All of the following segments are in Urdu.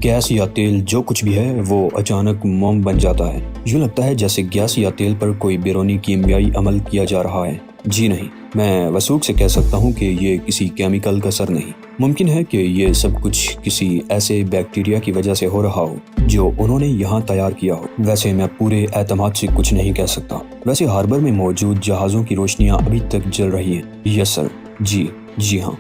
گیس یا تیل جو کچھ بھی ہے وہ اچانک موم بن جاتا ہے۔ یوں لگتا ہے جیسے گیس یا تیل پر کوئی بیرونی کیمیائی عمل کیا جا رہا ہے۔ جی نہیں، میں وثوق سے کہہ سکتا ہوں کہ یہ کسی کیمیکل کا اثر نہیں۔ ممکن ہے کہ یہ سب کچھ کسی ایسے بیکٹیریا کی وجہ سے ہو رہا ہو جو انہوں نے یہاں تیار کیا ہو۔ ویسے میں پورے اعتماد سے کچھ نہیں کہہ سکتا۔ ویسے ہاربر میں موجود جہازوں کی روشنیاں ابھی تک جل رہی ہیں۔ یس سر، جی ہاں،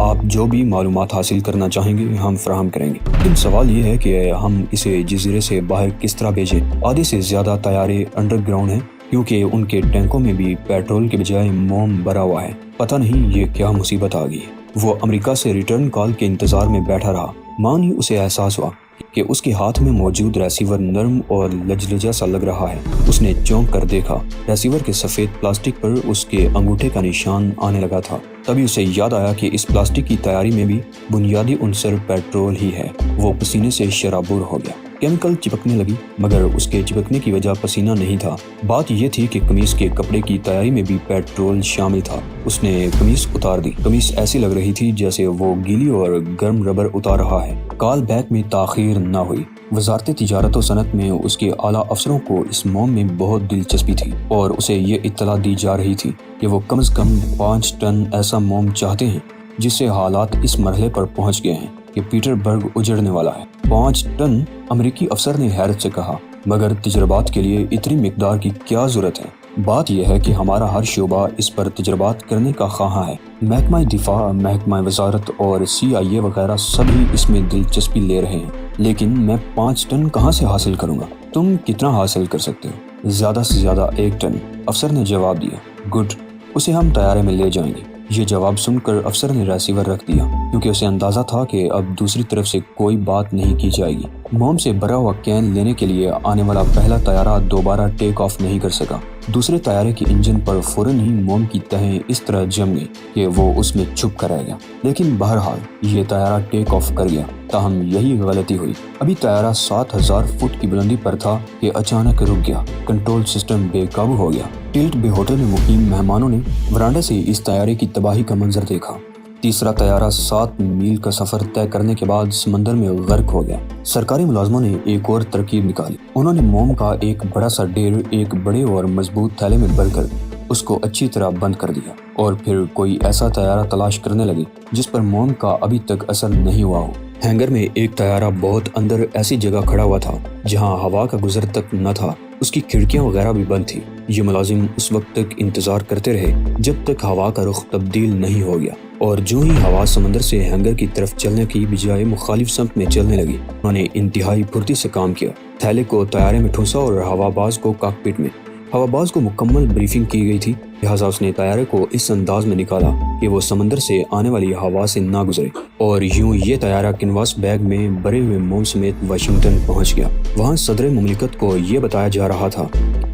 آپ جو بھی معلومات حاصل کرنا چاہیں گے ہم فراہم کریں گے، لیکن سوال یہ ہے کہ ہم اسے جزیرے سے باہر کس طرح بھیجیں۔ آدھے سے زیادہ طیارے انڈر گراؤنڈ ہیں کیونکہ ان کے ٹینکوں میں بھی پیٹرول کے بجائے موم بھرا ہوا ہے۔ پتہ نہیں یہ کیا مصیبت آ گئی ہے۔ وہ امریکہ سے ریٹرن کال کے انتظار میں بیٹھا رہا۔ ماں ہی اسے احساس ہوا کہ اس کے ہاتھ میں موجود ریسیور نرم اور لجلجا سا لگ رہا ہے۔ اس نے چونک کر دیکھا، ریسیور کے سفید پلاسٹک پر اس کے انگوٹھے کا نشان آنے لگا تھا۔ تبھی اسے یاد آیا کہ اس پلاسٹک کی تیاری میں بھی بنیادی عنصر پیٹرول ہی ہے۔ وہ پسینے سے شرابور ہو گیا۔ کیمیکل چپکنے لگی، مگر اس کے چپکنے کی وجہ پسینہ نہیں تھا۔ بات یہ تھی کہ قمیص کے کپڑے کی تیاری میں بھی پیٹرول شامل تھا۔ اس نے قمیص اتار دی۔ قمیص ایسی لگ رہی تھی جیسے وہ گیلی اور گرم ربڑ اتار رہا ہے۔ کال بیک میں تاخیر نہ ہوئی۔ وزارت تجارت و صنعت میں اس کے اعلیٰ افسروں کو اس موم میں بہت دلچسپی تھی اور اسے یہ اطلاع دی جا رہی تھی کہ وہ کم از کم 5 ٹن ایسا موم چاہتے ہیں جس سے حالات اس مرحلے پر پہنچ گئے ہیں کہ پیٹر برگ اجڑنے والا ہے۔ 5 ٹن؟ امریکی افسر نے حیرت سے کہا، مگر تجربات کے لیے اتنی مقدار کی کیا ضرورت ہے؟ بات یہ ہے کہ ہمارا ہر شعبہ اس پر تجربات کرنے کا خواہاں ہے۔ محکمہ دفاع، محکمہ وزارت اور CIA وغیرہ سبھی اس میں دلچسپی لے رہے ہیں، لیکن میں 5 ٹن کہاں سے حاصل کروں گا؟ تم کتنا حاصل کر سکتے ہو؟ زیادہ سے زیادہ 1 ٹن، افسر نے جواب دیا۔ گڈ، اسے ہم طیارے میں لے جائیں گے۔ یہ جواب سن کر افسر نے ریسیور رکھ دیا کیونکہ اسے اندازہ تھا کہ اب دوسری طرف سے کوئی بات نہیں کی جائے گی۔ موم سے بھرا ہوا کین لینے کے لیے آنے والا پہلا طیارہ دوبارہ ٹیک آف نہیں کر سکا۔ دوسرے طیارے کے انجن پر فوراً ہی موم کی تہیں اس طرح جم گئی کہ وہ اس میں چھپ کر رہ گیا، لیکن بہرحال یہ طیارہ ٹیک آف کر گیا۔ تاہم یہی غلطی ہوئی۔ ابھی طیارہ 7000 فٹ کی بلندی پر تھا کہ اچانک رک گیا۔ کنٹرول سسٹم بے قابو ہو گیا۔ ٹلٹ بے ہوٹل میں مقیم مہمانوں نے ورانڈے سے اس طیارے کی تباہی کا منظر دیکھا۔ تیسرا طیارہ 7 میل کا سفر طے کرنے کے بعد سمندر میں غرق ہو گیا۔ سرکاری ملازموں نے ایک اور ترکیب نکالی۔ انہوں نے موم کا ایک بڑا سا ڈھیر ایک بڑے اور مضبوط تھیلے میں بھر کر اس کو اچھی طرح بند کر دیا اور پھر کوئی ایسا طیارہ تلاش کرنے لگے جس پر موم کا ابھی تک اثر نہیں ہوا ہو۔ ہینگر میں ایک طیارہ بہت اندر ایسی جگہ کھڑا ہوا تھا جہاں ہوا کا گزر تک نہ تھا۔ اس کی کھڑکیاں وغیرہ بھی بند تھی۔ یہ ملازم اس وقت تک انتظار کرتے رہے جب تک ہوا کا رخ تبدیل نہیں ہو گیا، اور جو ہی ہوا سمندر سے ہینگر کی طرف چلنے کی بجائے مخالف سمت میں چلنے لگی، انہوں نے انتہائی پھرتی سے کام کیا۔ تھیلے کو طیارے میں ٹھونسا اور ہوا باز کو کاکپٹ میں۔ ہوا باز کو مکمل بریفنگ کی گئی تھی، لہٰذا اس نے طیارے کو اس انداز میں نکالا کہ وہ سمندر سے آنے والی ہوا سے نہ گزرے، اور یوں یہ طیارہ کنواس بیگ میں بھرے ہوئے موم سمیت واشنگٹن پہنچ گیا۔ وہاں صدر مملکت کو یہ بتایا جا رہا تھا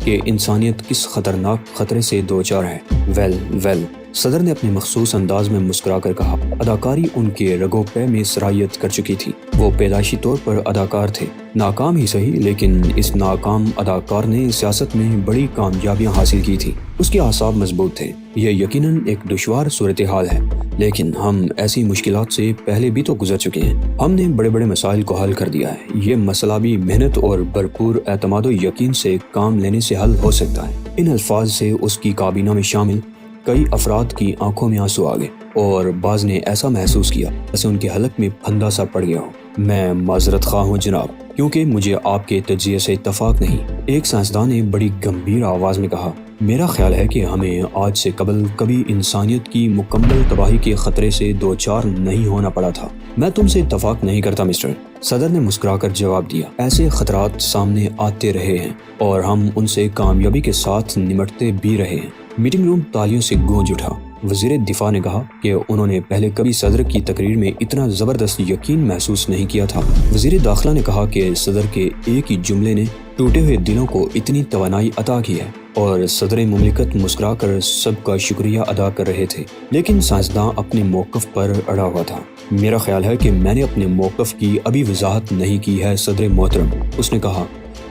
کہ انسانیت کس خطرناک خطرے سے دوچار ہے۔ ویل، صدر نے اپنے مخصوص انداز میں مسکرا کر کہا۔ اداکاری ان کے رگو پے میں سرایت کر چکی تھی۔ وہ پیدائشی طور پر اداکار تھے، ناکام ہی صحیح، لیکن اس ناکام اداکار نے سیاست میں بڑی کامیابیاں حاصل کی تھی۔ اس کے اعصاب مضبوط تھے۔ یہ یقیناً ایک دشوار صورتحال ہے، لیکن ہم ایسی مشکلات سے پہلے بھی تو گزر چکے ہیں۔ ہم نے بڑے بڑے مسائل کو حل کر دیا ہے۔ یہ مسئلہ بھی محنت اور بھرپور اعتماد و یقین سے کام لینے سے حل ہو سکتا ہے۔ ان الفاظ سے اس کی کابینہ میں شامل کئی افراد کی آنکھوں میں آنسو آ گئے اور بعض نے ایسا محسوس کیا جیسے ان کے حلق میں پھندا سا پڑ گیا ہو۔ میں معذرت خواہ ہوں جناب، کیونکہ مجھے آپ کے تجزیے سے اتفاق نہیں، ایک سائنسدان نے بڑی گمبھیر آواز میں کہا۔ میرا خیال ہے کہ ہمیں آج سے قبل کبھی انسانیت کی مکمل تباہی کے خطرے سے دوچار نہیں ہونا پڑا تھا۔ میں تم سے اتفاق نہیں کرتا مسٹر، صدر نے مسکرا کر جواب دیا۔ ایسے خطرات سامنے آتے رہے ہیں اور ہم ان سے کامیابی کے ساتھ نمٹتے بھی رہے ہیں۔ میٹنگ روم تالیوں سے گونج اٹھا۔ وزیر دفاع نے کہا کہ انہوں نے پہلے کبھی صدر کی تقریر میں اتنا زبردست یقین محسوس نہیں کیا تھا۔ وزیر داخلہ نے کہا کہ صدر کے ایک ہی جملے نے ٹوٹے ہوئے دلوں کو اتنی توانائی عطا کی ہے، اور صدر مملکت مسکرا کر سب کا شکریہ ادا کر رہے تھے، لیکن سائنسداں اپنے موقف پر اڑا ہوا تھا۔ میرا خیال ہے کہ میں نے اپنے موقف کی ابھی وضاحت نہیں کی ہے صدر محترم، اس نے کہا۔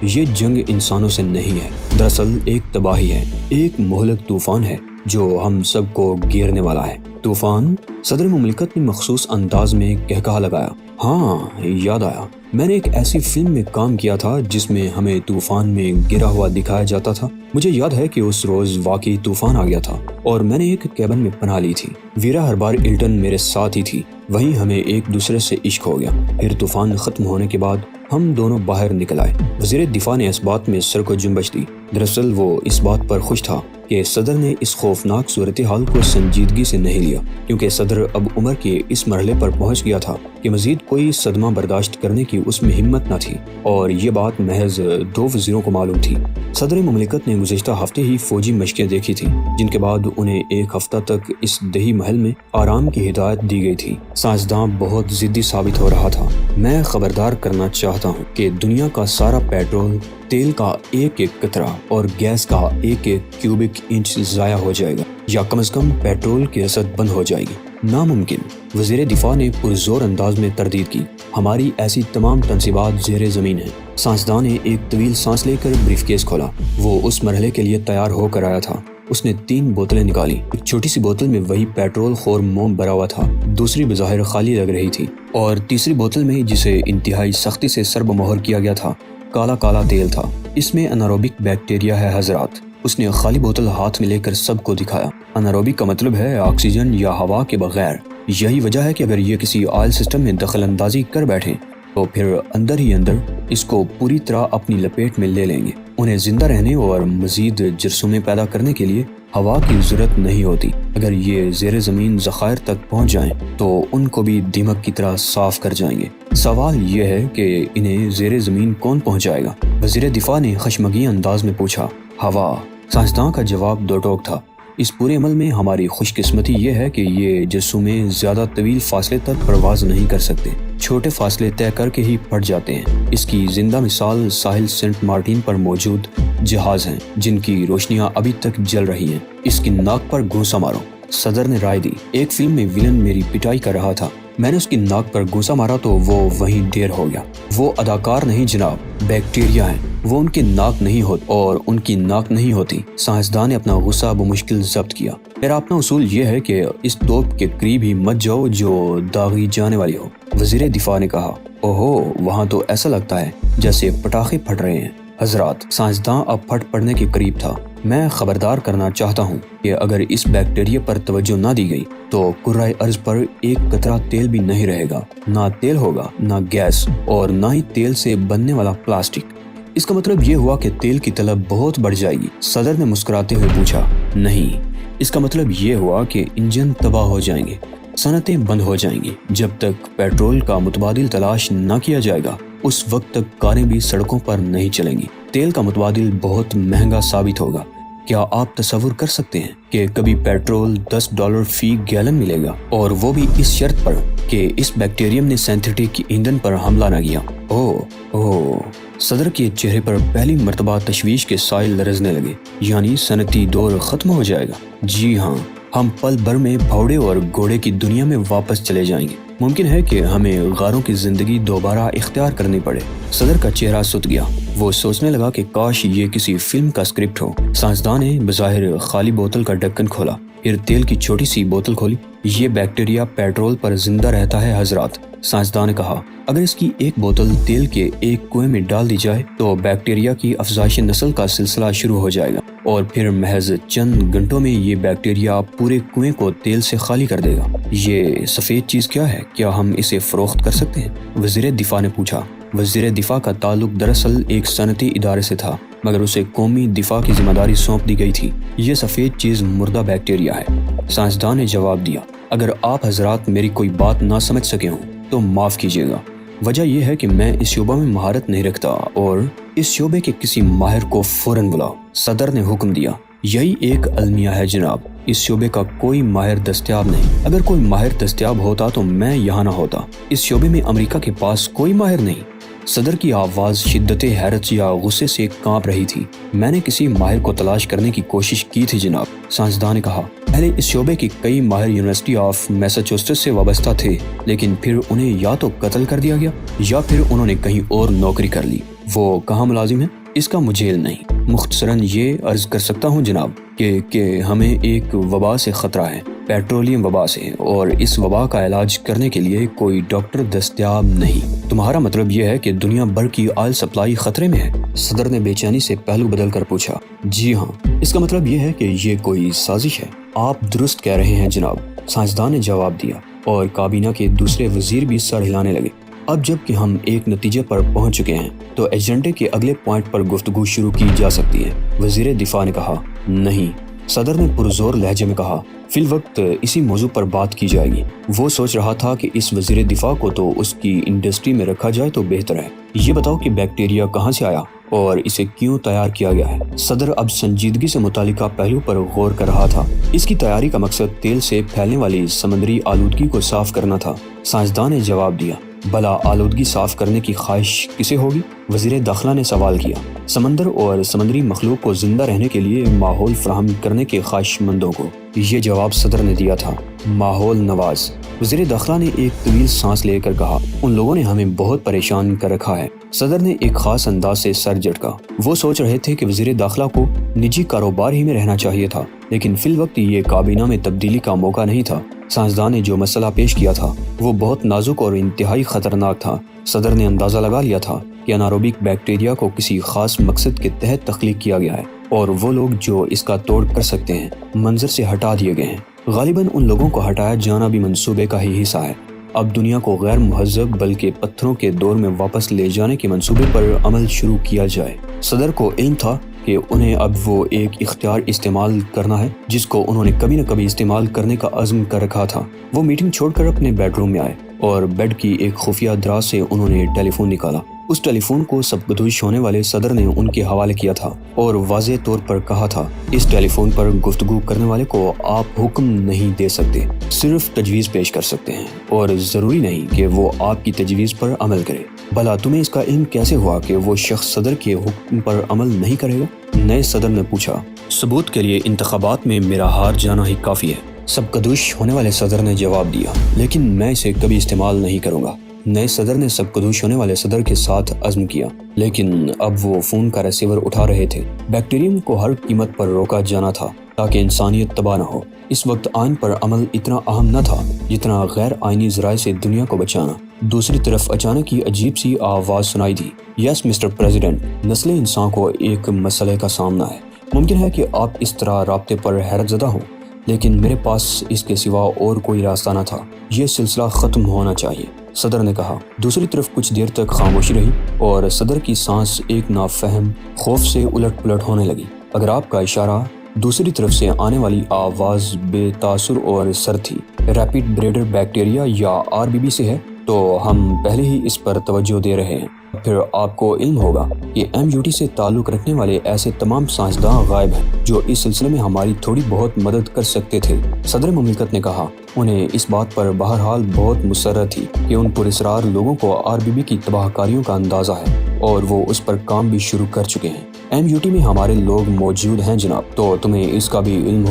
یہ جنگ انسانوں سے نہیں ہے، دراصل ایک تباہی ہے، ایک مہلک طوفان ہے جو ہم سب کو گھیرنے والا ہے۔ طوفان؟ صدر مملکت نے مخصوص انداز میں کہکہا لگایا۔ ہاں، یاد آیا، میں نے ایک ایسی فلم میں کام کیا تھا جس میں ہمیں طوفان میں گرا ہوا دکھایا جاتا تھا۔ مجھے یاد ہے کہ اس روز واقعی طوفان آ گیا تھا اور میں نے ایک کیبن میں پناہ لی تھی۔ ویرا ہر بار الٹن میرے ساتھ ہی تھی، وہیں ہمیں ایک دوسرے سے عشق ہو گیا۔ پھر طوفان ختم ہونے کے بعد ہم دونوں باہر نکل آئے۔ وزیر دفاع نے اس بات میں سر کو جنبش دی۔ دراصل وہ اس بات پر خوش تھا کہ صدر نے اس خوفناک صورتحال کو سنجیدگی سے نہیں لیا، کیونکہ صدر اب عمر کے اس مرحلے پر پہنچ گیا تھا کہ مزید کوئی صدمہ برداشت کرنے کی اس میں ہمت نہ تھی، اور یہ بات محض 2 وزیروں کو معلوم تھی۔ صدر مملکت نے گزشتہ ہفتے ہی فوجی مشقیں دیکھی تھیں، جن کے بعد انہیں ایک ہفتہ تک اس دیہی محل میں آرام کی ہدایت دی گئی تھی۔ سائنسداں بہت ضدی ثابت ہو رہا تھا۔ میں خبردار کرنا چاہتا ہوں کہ دنیا کا سارا پیٹرول، تیل کا ایک ایک قطرہ اور گیس کا ایک ایک کیوبک انچ ضائع ہو جائے گا، یا کم از کم پیٹرول کی رسد بند ہو جائے گی۔ ناممکن، وزیر دفاع نے پرزور انداز میں تردید کی۔ ہماری ایسی تمام تنصیبات زیر زمین ہیں۔ سائنسداں نے ایک طویل سانس لے کر بریف کیس کھولا۔ وہ اس مرحلے کے لیے تیار ہو کر آیا تھا۔ اس نے 3 بوتلیں نکالی۔ ایک چھوٹی سی بوتل میں وہی پیٹرول خور موم بھرا ہوا تھا، دوسری بظاہر خالی لگ رہی تھی، اور تیسری بوتل میں، جسے انتہائی سختی سے سرب مہر کیا گیا تھا، کالا کالا تیل تھا۔ اس میں اناروبک بیکٹیریا ہے حضرات۔ اس نے خالی بوتل ہاتھ میں لے کر سب کو دکھایا۔ اناروبک کا مطلب ہے آکسیجن یا ہوا کے بغیر۔ یہی وجہ ہے کہ اگر یہ کسی آئل سسٹم میں دخل اندازی کر بیٹھیں تو پھر اندر ہی اندر اس کو پوری طرح اپنی لپیٹ میں لے لیں گے۔ انہیں زندہ رہنے اور مزید جرثومے پیدا کرنے کے لیے ہوا کی ضرورت نہیں ہوتی۔ اگر یہ زیر زمین ذخائر تک پہنچ جائیں تو ان کو بھی دیمک کی طرح صاف کر جائیں گے۔ سوال یہ ہے کہ انہیں زیر زمین کون پہنچائے گا؟ وزیر دفاع نے خشمگین انداز میں پوچھا۔ ہوا۔ سائنسداں کا جواب دو ٹوک تھا۔ اس پورے عمل میں ہماری خوش قسمتی یہ ہے کہ یہ جرثومے زیادہ طویل فاصلے تک پرواز نہیں کر سکتے، چھوٹے فاصلے طے کر کے ہی پھٹ جاتے ہیں۔ اس کی زندہ مثال ساحل سینٹ مارٹن پر موجود جہاز ہیں، جن کی روشنیاں ابھی تک جل رہی ہیں۔ اس کی ناک پر گھونسا مارو، صدر نے رائے دی۔ ایک فلم میں ویلن میری پٹائی کر رہا تھا، میں نے اس کی ناک پر گھونسا مارا تو وہ وہیں ڈھیر ہو گیا۔ وہ اداکار نہیں جناب، بیکٹیریا ہیں، وہ ان کی ناک نہیں ہوتی اور ان کی ناک نہیں ہوتی۔ سائنسدان نے اپنا غصہ بمشکل ضبط کیا۔ میرا اپنا اصول یہ ہے کہ اس توپ کے قریب ہی مت جاؤ جو داغی جانے والی ہو، وزیر دفاع نے کہا۔ اوہو، وہاں تو ایسا لگتا ہے جیسے پٹاخے پھٹ رہے ہیں۔ حضرات، سائنسداں اب پھٹ پڑنے کے قریب تھا۔ میں خبردار کرنا چاہتا ہوں کہ اگر اس بیکٹیریا پر توجہ نہ دی گئی تو کرۂ ارض پر ایک قطرہ تیل بھی نہیں رہے گا۔ نہ تیل ہوگا، نہ گیس، اور نہ ہی تیل سے بننے والا پلاسٹک۔ اس کا مطلب یہ ہوا کہ تیل کی طلب بہت بڑھ جائے گی؟ صدر نے مسکراتے ہوئے پوچھا۔ نہیں، اس کا مطلب یہ ہوا کہ انجن تباہ ہو جائیں گے، صنعتیں بند ہو جائیں گی۔ جب تک پیٹرول کا متبادل تلاش نہ کیا جائے گا اس وقت تک کاریں بھی سڑکوں پر نہیں چلیں گی۔ تیل کا متبادل بہت مہنگا ثابت ہوگا۔ کیا آپ تصور کر سکتے ہیں کہ کبھی پیٹرول $10 فی گیلن ملے گا، اور وہ بھی اس شرط پر کہ اس بیکٹیریم نے سینتھیٹک ایندھن پر حملہ نہ کیا؟ اوہ، صدر کے چہرے پر پہلی مرتبہ تشویش کے سائل لرزنے لگے۔ یعنی صنعتی دور ختم ہو جائے گا؟ جی ہاں، ہم پل بھر میں بھوڑے اور گھوڑے کی دنیا میں واپس چلے جائیں گے۔ ممکن ہے کہ ہمیں غاروں کی زندگی دوبارہ اختیار کرنی پڑے۔ صدر کا چہرہ سوت گیا۔ وہ سوچنے لگا کہ کاش یہ کسی فلم کا اسکرپٹ ہو۔ سائنسدان نے بظاہر خالی بوتل کا ڈھکن کھولا، پھر تیل کی چھوٹی سی بوتل کھولی۔ یہ بیکٹیریا پیٹرول پر زندہ رہتا ہے حضرات، سائنسدان نے کہا۔ اگر اس کی ایک بوتل تیل کے ایک کنویں میں ڈال دی جائے تو بیکٹیریا کی افزائش نسل کا سلسلہ شروع ہو جائے گا، اور پھر محض چند گھنٹوں میں یہ بیکٹیریا پورے کنویں کو تیل سے خالی کر دے گا۔ یہ سفید چیز کیا ہے؟ کیا ہم اسے فروخت کر سکتے ہیں؟ وزیر دفاع نے پوچھا۔ وزیر دفاع کا تعلق دراصل ایک صنعتی ادارے سے تھا، مگر اسے قومی دفاع کی ذمہ داری سونپ دی گئی تھی۔ یہ سفید چیز مردہ بیکٹیریا ہے، سائنسدان نے جواب دیا۔ اگر آپ حضرات میری کوئی بات نہ سمجھ سکے ہوں تو معاف کیجیے گا۔ وجہ یہ ہے کہ میں اس شعبہ میں مہارت نہیں رکھتا، اور اس شعبے کے کسی ماہر کو فوراً بلاؤ، صدر نے حکم دیا۔ یہی ایک المیہ ہے جناب، اس شعبے کا کوئی ماہر دستیاب نہیں۔ اگر کوئی ماہر دستیاب ہوتا تو میں یہاں نہ ہوتا۔ اس شعبے میں امریکہ کے پاس کوئی ماہر نہیں۔ صدر کی آواز شدت حیرت یا غصے سے کانپ رہی تھی۔ میں نے کسی ماہر کو تلاش کرنے کی کوشش کی تھی جناب، سائنسدان نے کہا۔ پہلے اس شعبے کے کئی ماہر یونیورسٹی آف میساچوسٹس سے وابستہ تھے، لیکن پھر انہیں یا تو قتل کر دیا گیا یا پھر انہوں نے کہیں اور نوکری کر لی۔ وہ کہاں ملازم ہیں؟ اس کا مجھے علم نہیں۔ مختصراً یہ عرض کر سکتا ہوں جناب کہ ہمیں ایک وبا سے خطرہ ہے۔ پیٹرولیم وبا سے، اور اس وبا کا علاج کرنے کے لیے کوئی ڈاکٹر دستیاب نہیں۔ تمہارا مطلب یہ ہے کہ دنیا بھر کی آئل سپلائی خطرے میں ہے؟ صدر نے بے چینی سے پہلو بدل کر پوچھا۔ جی ہاں، اس کا مطلب یہ ہے کہ یہ کوئی سازش ہے۔ آپ درست کہہ رہے ہیں جناب، سائنسدان نے جواب دیا، اور کابینہ کے دوسرے وزیر بھی سر ہلانے لگے۔ اب جب کہ ہم ایک نتیجے پر پہنچ چکے ہیں تو ایجنڈے کے اگلے پوائنٹ پر گفتگو شروع کی جا سکتی ہے، وزیر دفاع نے کہا۔ نہیں، صدر نے پرزور لہجے میں کہا، فی الوقت اسی موضوع پر بات کی جائے گی۔ وہ سوچ رہا تھا کہ اس وزیر دفاع کو تو اس کی انڈسٹری میں رکھا جائے تو بہتر ہے۔ یہ بتاؤ کہ بیکٹیریا کہاں سے آیا اور اسے کیوں تیار کیا گیا ہے؟ صدر اب سنجیدگی سے متعلقہ پہلو پر غور کر رہا تھا۔ اس کی تیاری کا مقصد تیل سے پھیلنے والی سمندری آلودگی کو صاف کرنا تھا، سائنسدان نے جواب دیا۔ بھلا آلودگی صاف کرنے کی خواہش کسے ہوگی؟ وزیر داخلہ نے سوال کیا۔ سمندر اور سمندری مخلوق کو زندہ رہنے کے لیے ماحول فراہم کرنے کے خواہش مندوں کو، یہ جواب صدر نے دیا تھا۔ ماحول نواز، وزیر داخلہ نے ایک طویل سانس لے کر کہا، ان لوگوں نے ہمیں بہت پریشان کر رکھا ہے۔ صدر نے ایک خاص انداز سے سر جھٹکا۔ وہ سوچ رہے تھے کہ وزیر داخلہ کو نجی کاروبار ہی میں رہنا چاہیے تھا، لیکن فی الوقت یہ کابینہ میں تبدیلی کا موقع نہیں تھا۔ سائنسدان نے جو مسئلہ پیش کیا تھا وہ بہت نازک اور انتہائی خطرناک تھا۔ صدر نے اندازہ لگا لیا تھا کہ اناروبک بیکٹیریا کو کسی خاص مقصد کے تحت تخلیق کیا گیا ہے، اور وہ لوگ جو اس کا توڑ کر سکتے ہیں منظر سے ہٹا دیے گئے ہیں۔ غالباً ان لوگوں کو ہٹایا جانا بھی منصوبے کا ہی حصہ ہے۔ اب دنیا کو غیر مہذب بلکہ پتھروں کے دور میں واپس لے جانے کے منصوبے پر عمل شروع کیا جائے۔ صدر کو علم تھا کہ انہیں اب وہ ایک اختیار استعمال کرنا ہے جس کو انہوں نے کبھی نہ کبھی استعمال کرنے کا عزم کر رکھا تھا۔ وہ میٹنگ چھوڑ کر اپنے بیڈ روم میں آئے اور بیڈ کی ایک خفیہ دراز سے انہوں نے ٹیلی فون نکالا۔ اس ٹیلی فون کو سبکدوش ہونے والے صدر نے ان کے حوالے کیا تھا اور واضح طور پر کہا تھا، اس ٹیلی فون پر گفتگو کرنے والے کو آپ حکم نہیں دے سکتے، صرف تجویز پیش کر سکتے ہیں، اور ضروری نہیں کہ وہ آپ کی تجویز پر عمل کرے۔ بھلا تمہیں اس کا علم کیسے ہوا کہ وہ شخص صدر کے حکم پر عمل نہیں کرے گا؟ نئے صدر نے پوچھا۔ ثبوت کے لیے انتخابات میں میرا ہار جانا ہی کافی ہے، سبکدوش ہونے والے صدر نے جواب دیا، لیکن میں اسے کبھی استعمال نہیں کروں گا۔ نئے صدر نے سبکدوش ہونے والے صدر کے ساتھ عزم کیا، لیکن اب وہ فون کا ریسیور اٹھا رہے تھے۔ بیکٹیریم کو ہر قیمت پر روکا جانا تھا تاکہ انسانیت تباہ نہ ہو۔ اس وقت آئین پر عمل اتنا اہم نہ تھا جتنا غیر آئینی ذرائع سے دنیا کو بچانا۔ دوسری طرف اچانک ہی عجیب سی آواز سنائی دی، یس مسٹر پریزیڈنٹ، نسل انسان کو ایک مسئلے کا سامنا ہے۔ ممکن ہے کہ آپ اس طرح رابطے پر حیرت زدہ ہوں، لیکن میرے پاس اس کے سوا اور کوئی راستہ نہ تھا۔ یہ سلسلہ ختم ہونا چاہیے، صدر نے کہا۔ دوسری طرف کچھ دیر تک خاموشی رہی اور صدر کی سانس ایک نافہم خوف سے الٹ پلٹ ہونے لگی۔ اگر آپ کا اشارہ دوسری طرف سے آنے والی آواز بے تاثر اور سر تھی، ریپڈ بریڈر بیکٹیریا یا RBB سے ہے، تو ہم پہلے ہی اس پر توجہ دے رہے ہیں۔ پھر آپ کو علم ہوگا کہ MUT سے تعلق رکھنے والے ایسے تمام سائنسداں غائب ہیں جو اس سلسلے میں ہماری تھوڑی بہت مدد کر سکتے تھے، صدر مملکت نے کہا۔ انہیں اس بات پر بہرحال بہت مسرت تھی کہ ان پراسرار لوگوں کو RBB کی تباہ کاریوں کا اندازہ ہے اور وہ اس پر کام بھی شروع کر چکے ہیں۔ MUT میں ہمارے لوگ موجود ہیں جناب، تو تمہیں اس کا بھی علم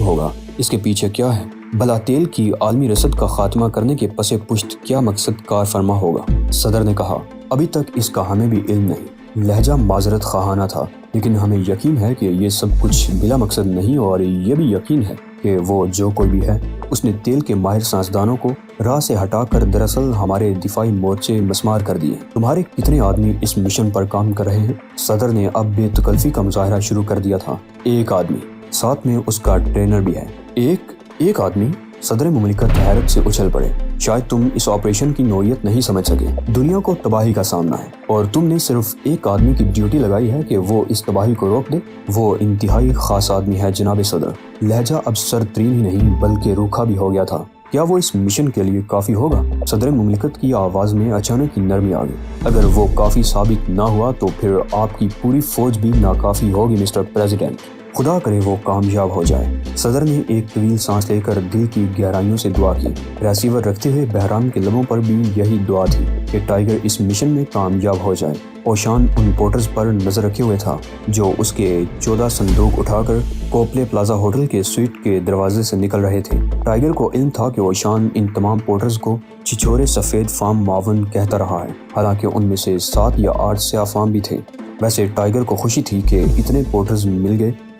ہوگا اس کے پیچھے کیا ہے۔ بھلا تیل کی عالمی رسد کا خاتمہ کرنے کے پس پشت کیا مقصد کار فرما ہوگا؟ صدر نے کہا، ابھی تک اس کا ہمیں بھی علم نہیں۔ لہجہ معذرت خواہانہ تھا، لیکن ہمیں یقین ہے کہ یہ سب کچھ بلا مقصد نہیں، اور یہ بھی یقین ہے کہ وہ جو کوئی بھی ہے اس نے تیل کے ماہر سائنسدانوں کو راہ سے ہٹا کر دراصل ہمارے دفاعی مورچے مسمار کر دیے۔ تمہارے کتنے آدمی اس مشن پر کام کر رہے ہیں؟ صدر نے اب بے تکلفی کا مظاہرہ شروع کر دیا تھا۔ ایک آدمی، ساتھ میں اس کا ٹرینر بھی ہے۔ ایک آدمی؟ صدر مملکت حیرت سے اچھل پڑے۔ شاید تم اس آپریشن کی نوعیت نہیں سمجھ سکے۔ دنیا کو تباہی کا سامنا ہے اور تم نے صرف ایک آدمی کی ڈیوٹی لگائی ہے کہ وہ اس تباہی کو روک دے۔ وہ انتہائی خاص آدمی ہے جناب صدر۔ لہجہ اب سر ترین ہی نہیں بلکہ روکھا بھی ہو گیا تھا۔ کیا وہ اس مشن کے لیے کافی ہوگا؟ صدر مملکت کی آواز میں اچانک ہی نرمی آ گئی۔ اگر وہ کافی ثابت نہ ہوا تو پھر آپ کی پوری فوج بھی ناکافی ہوگی مسٹر پریزیڈنٹ۔ خدا کرے وہ کامیاب ہو جائے۔ صدر نے ایک طویل سانس لے کر دل کی گہرائیوں سے دعا کی۔ ریسیور رکھتے ہوئے بہرام کے لبوں پر بھی یہی دعا تھی کہ ٹائیگر اس مشن میں کامیاب ہو جائے۔ اوشان ان پورٹرز پر نظر رکھے ہوئے تھا جو اس کے 14 صندوق اٹھا کر کوپلے پلازا ہوٹل کے سویٹ کے دروازے سے نکل رہے تھے۔ ٹائیگر کو علم تھا کہ اوشان ان تمام پورٹرز کو چھچورے سفید فام معاون کہتا رہا ہے، حالانکہ ان میں سے 7 یا 8 سیاہ فام بھی تھے۔ ویسے ٹائیگر کو خوشی تھی کہ اتنے پورٹرز مل گئے